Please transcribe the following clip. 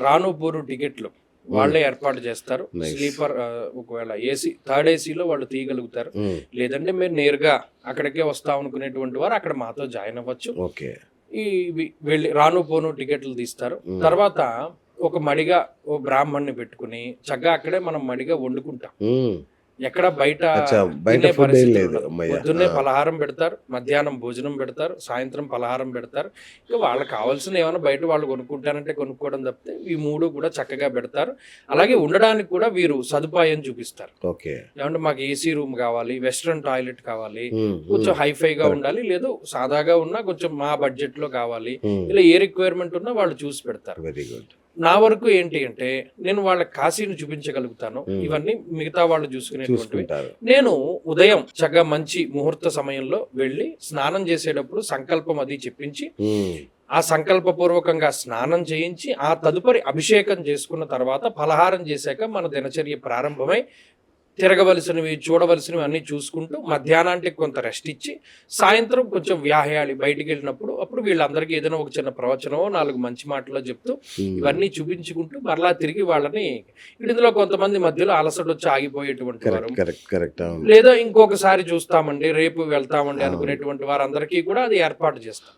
రాను పోరు టికెట్లు వాళ్ళే ఏర్పాటు చేస్తారు. Nice. స్లీపర్ ఒకవేళ ఏసీ థర్డ్ ఏసీలో వాళ్ళు తీయగలుగుతారు. లేదంటే మీరు నేరుగా అక్కడికే వస్తాం అనుకునేటువంటి వారు అక్కడ మాతో జాయిన్ అవ్వచ్చు. ఓకే. వెళ్ళి రాను పోను టికెట్లు తీస్తారు. తర్వాత ఒక మడిగా ఓ బ్రాహ్మణ్ణి పెట్టుకుని చక్కగా అక్కడే మనం మడిగా వండుకుంటాం. ఎక్కడ బయట తినే ఫుడ్ పరిస్థితి లేదు. ఉండదు. పొద్దున్నే పలహారం పెడతారు, మధ్యాహ్నం భోజనం పెడతారు, సాయంత్రం పలహారం పెడతారు. ఇంకా వాళ్ళకి కావాల్సిన ఏమైనా బయట వాళ్ళు కొనుక్కుంటారంటే కొనుక్కోవడం తప్పితే ఈ మూడు కూడా చక్కగా పెడతారు. అలాగే ఉండడానికి కూడా వీరు సదుపాయం చూపిస్తారు. ఓకే. ఏమంటే మాకు ఏసీ రూమ్ కావాలి, వెస్ట్రన్ టాయిలెట్ కావాలి, కొంచెం హైఫైగా ఉండాలి, లేదు సాదాగా ఉన్నా కొంచెం మా బడ్జెట్ లో కావాలి, ఇలా ఏ రిక్వైర్మెంట్ ఉన్నా వాళ్ళు చూసి పెడతారు. Very good. నా వరకు ఏంటి అంటే నేను వాళ్ళ కాశీని చూపించగలుగుతాను. ఇవన్నీ మిగతా వాళ్ళు చూసుకునేటువంటివి. నేను ఉదయం చక్కగా మంచి ముహూర్త సమయంలో వెళ్ళి స్నానం చేసేటప్పుడు సంకల్పం అది చెప్పించి ఆ సంకల్పపూర్వకంగా స్నానం చేయించి ఆ తదుపరి అభిషేకం చేసుకున్న తర్వాత ఫలహారం చేశాక మన దినచర్య ప్రారంభమై తిరగవలసినవి చూడవలసినవి అన్ని చూసుకుంటూ మధ్యాహ్నానికి కొంత రెస్ట్ ఇచ్చి సాయంత్రం కొంచెం వ్యాయాలి బయటికి వెళ్ళినప్పుడు అప్పుడు వీళ్ళందరికీ ఏదైనా ఒక చిన్న ప్రవచనమో 4 మంచి మాటలో చెప్తూ ఇవన్నీ చూపించుకుంటూ మరలా తిరిగి వాళ్ళని ఇందులో కొంతమంది మధ్యలో అలసట వచ్చి ఆగిపోయేటువంటి వారు, లేదా ఇంకొకసారి చూస్తామండి రేపు వెళ్తామండి అనుకునేటువంటి వారందరికీ కూడా అది ఏర్పాటు చేస్తాం.